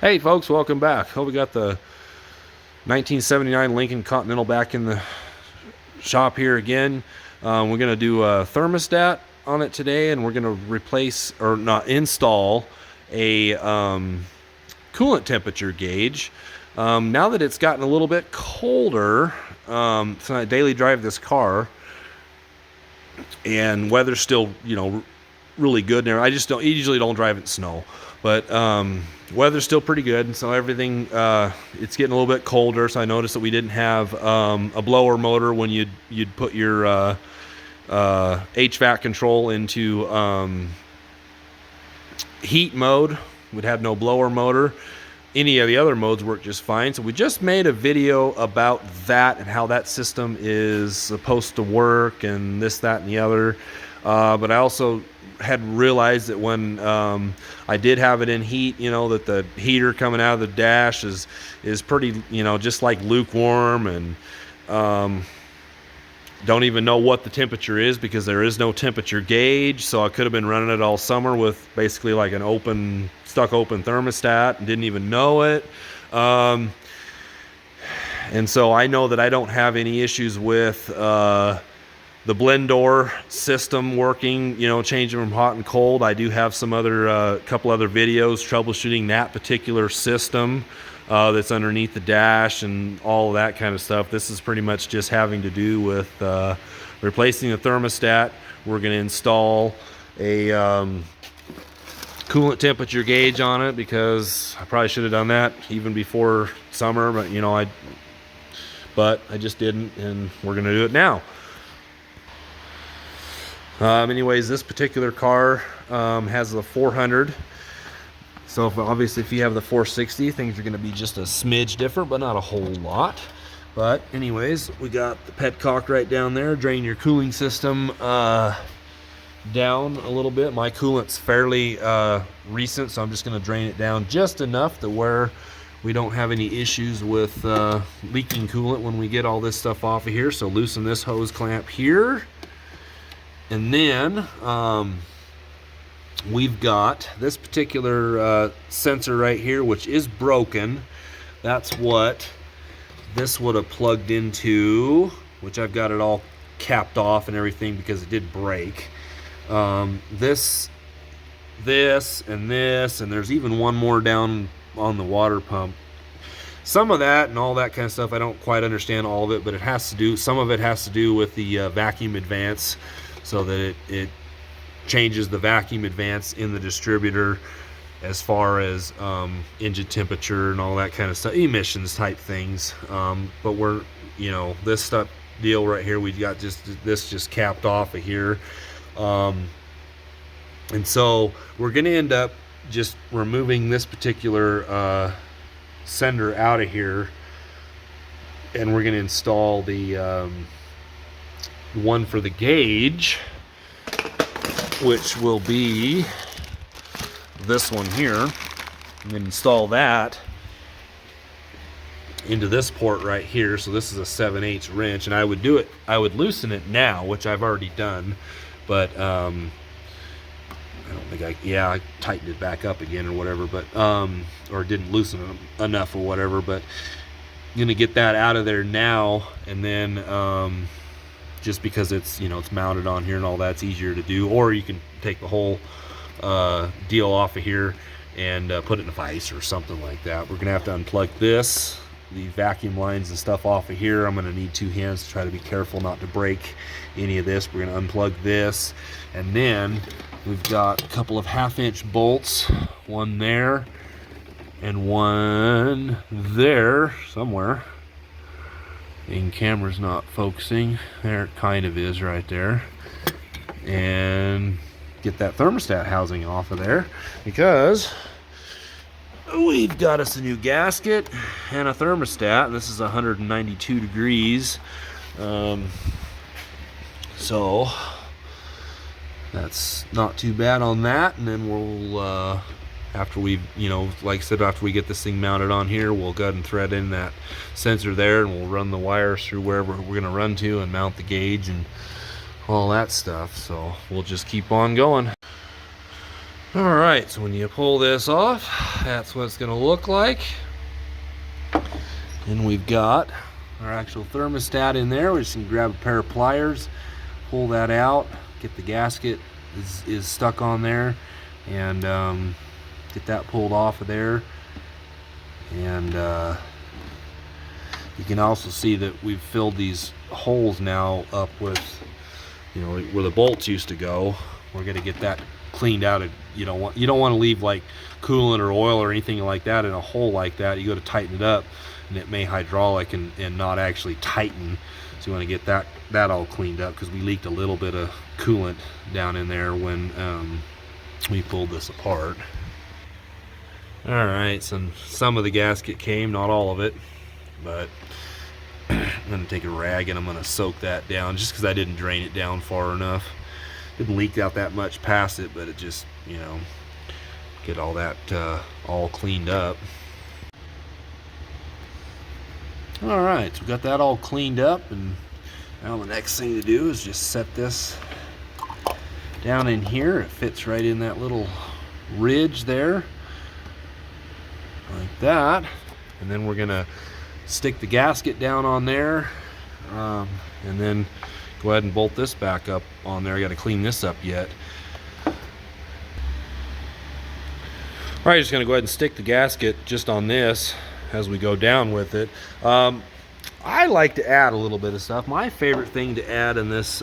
Hey folks, welcome back. Hope we got the 1979 Lincoln Continental back in the shop here again. We're going to do a thermostat on it today, and we're going to replace, or not, install a coolant temperature gauge. Now that it's gotten a little bit colder, so I daily drive this car, and weather's still, really good there. I usually don't drive in snow, but weather's still pretty good, so everything, it's getting a little bit colder. So I noticed that we didn't have a blower motor when you'd put your HVAC control into heat mode. We'd have no blower motor. Any of the other modes work just fine. So we just made a video about that and how that system is supposed to work and this, that, and the other. But I also had realized that when I did have it in heat, that the heater coming out of the dash is pretty, just like lukewarm, and don't even know what the temperature is because there is no temperature gauge. So I could have been running it all summer with basically like an stuck open thermostat and didn't even know it. And so I know that I don't have any issues with the blend door system working, changing from hot and cold. I do have some other couple other videos troubleshooting that particular system that's underneath the dash and all of that kind of stuff. This is pretty much just having to do with replacing the thermostat. We're going to install a coolant temperature gauge on it because I probably should have done that even before summer, but I just didn't, and we're going to do it now. Anyways, this particular car has the 400. So obviously if you have the 460, things are going to be just a smidge different, but not a whole lot. But anyways, we got the petcock right down there. Drain your cooling system down a little bit. My coolant's fairly recent, so I'm just going to drain it down just enough to where we don't have any issues with leaking coolant when we get all this stuff off of here. So loosen this hose clamp here. And then we've got this particular sensor right here, which is broken. That's what this would have plugged into, which I've got it all capped off and everything because it did break. This, and this, and there's even one more down on the water pump. Some of that and all that kind of stuff, I don't quite understand all of it, but some of it has to do with the vacuum advance, so that it changes the vacuum advance in the distributor as far as engine temperature and all that kind of stuff, emissions type things. But we're, this stuff deal right here, we got just capped off of here. And so we're going to end up just removing this particular sender out of here, and we're going to install the one for the gauge, which will be this one here. I'm going to install that into this port right here. So this is a 7/8 wrench, and I would loosen it now, which I've already done, but I don't think I tightened it back up again or whatever, but or didn't loosen it enough or whatever. But I'm going to get that out of there now, and then just because it's it's mounted on here and all that's easier to do, or you can take the whole deal off of here and put it in a vise or something like that. We're gonna have to unplug the vacuum lines and stuff off of here. I'm gonna need two hands to try to be careful not to break any of this. We're gonna unplug this, and then we've got a couple of 1/2-inch bolts, one there and one there somewhere. And camera's not focusing. There it kind of is right there. And get that thermostat housing off of there, because we've got us a new gasket and a thermostat. This is 192 degrees. So that's not too bad on that. And then we'll after we, like I said, after we get this thing mounted on here, we'll go ahead and thread in that sensor there, and we'll run the wires through wherever we're going to run to and mount the gauge and all that stuff. So we'll just keep on going. All right, so when you pull this off, that's what it's going to look like. And we've got our actual thermostat in there. We just can grab a pair of pliers, pull that out, get the gasket is stuck on there, and get that pulled off of there. And you can also see that we've filled these holes now up with, you know, where the bolts used to go. We're going to get that cleaned out. You don't want to leave like coolant or oil or anything like that in a hole like that. You go to tighten it up and it may hydraulic and not actually tighten. So you want to get that all cleaned up, because we leaked a little bit of coolant down in there when we pulled this apart. All right, so some of the gasket came, not all of it, but I'm going to take a rag and I'm going to soak that down, just because I didn't drain it down far enough. Didn't leak out that much past it, but it just, you know, get all that all cleaned up. All right, so we got that all cleaned up, and now the next thing to do is just set this down in here. It fits right in that little ridge there, like that. And then we're gonna stick the gasket down on there, and then go ahead and bolt this back up on there. I gotta clean this up yet. All right, just gonna go ahead and stick the gasket just on this as we go down with it. I like to add a little bit of stuff. My favorite thing to add in this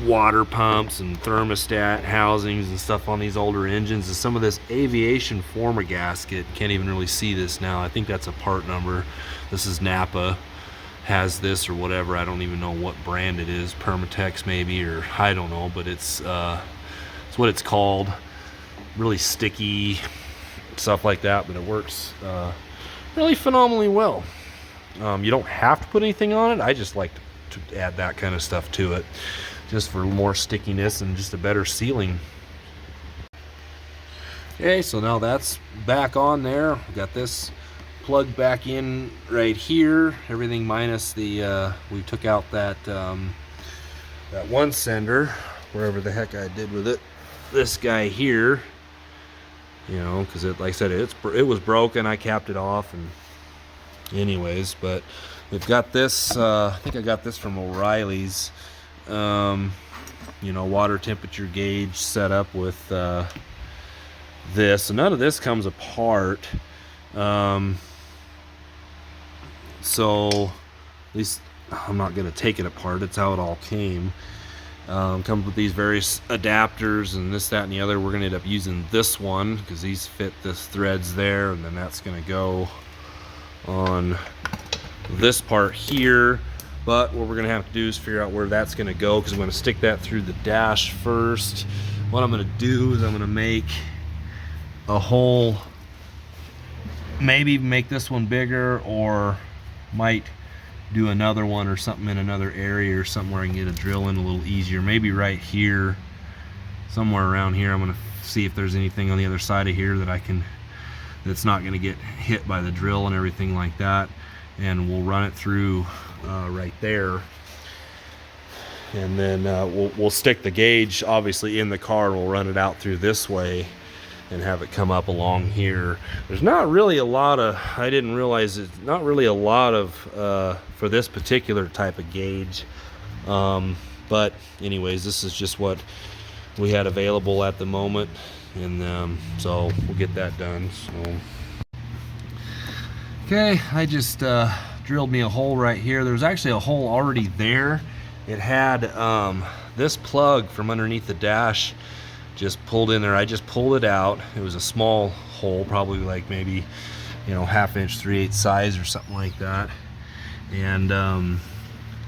water pumps and thermostat housings and stuff on these older engines is some of this aviation former gasket. Can't even really see this now. I think that's a part number. This is Napa has this or whatever. I don't even know what brand it is. Permatex maybe, or I don't know, but it's what it's called. Really sticky stuff like that, but it works really phenomenally well. You don't have to put anything on it. I just like to add that kind of stuff to it, just for more stickiness and just a better sealing. Okay, so now that's back on there. We got this plugged back in right here. Everything minus the we took out that that one sender, wherever the heck I did with it. This guy here, you know, because it, like I said, it was broken. I capped it off, and anyways, but we've got this. I think I got this from O'Reilly's. You know, water temperature gauge set up with this. So none of this comes apart. So at least I'm not going to take it apart. It's how it all came. Comes with these various adapters and this, that, and the other. We're going to end up using this one because these fit the threads there, and then that's going to go on this part here. But what we're going to have to do is figure out where that's going to go, because I'm going to stick that through the dash first. What I'm going to do is I'm going to make a hole, maybe even make this one bigger, or might do another one or something in another area or somewhere I can get a drill in a little easier. Maybe right here, somewhere around here. I'm going to see if there's anything on the other side of here that I can, that's not going to get hit by the drill and everything like that. And we'll run it through right there, and then we'll stick the gauge obviously in the car. We'll run it out through this way and have it come up along here. There's not really a lot of, I didn't realize it's not really a lot of for this particular type of gauge, but anyways, this is just what we had available at the moment, and so we'll get that done. So okay, I just drilled me a hole right here. There's actually a hole already there. It had this plug from underneath the dash just pulled in there. I just pulled it out. It was a small hole, probably like maybe, you know, 1/2 inch 3/8 size or something like that. And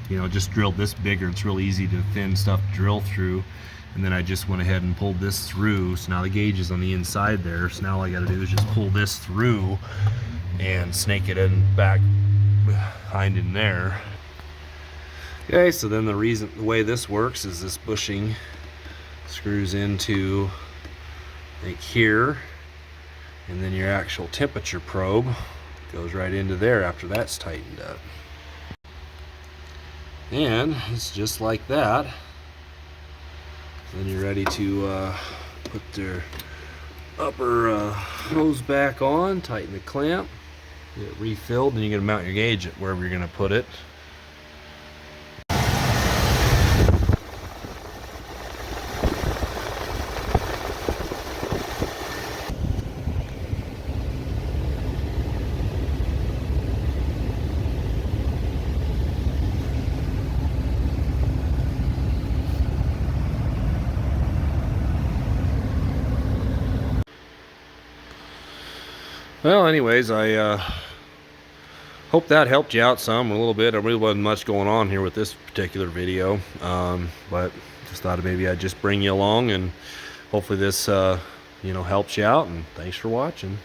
you know, just drilled this bigger. It's real easy to thin stuff to drill through. And then I just went ahead and pulled this through. So now the gauge is on the inside there. So now all I got to do is just pull this through and snake it in back behind in there. Okay, so then the way this works is this bushing screws into like here, and then your actual temperature probe goes right into there after that's tightened up. And it's just like that. Then you're ready to Put their upper hose back on, tighten the clamp, get it refilled, and you're going to mount your gauge at wherever you're going to put it. Well, anyways, I hope that helped you out some, a little bit. There really wasn't much going on here with this particular video, but just thought maybe I'd just bring you along, and hopefully this, helps you out, and thanks for watching.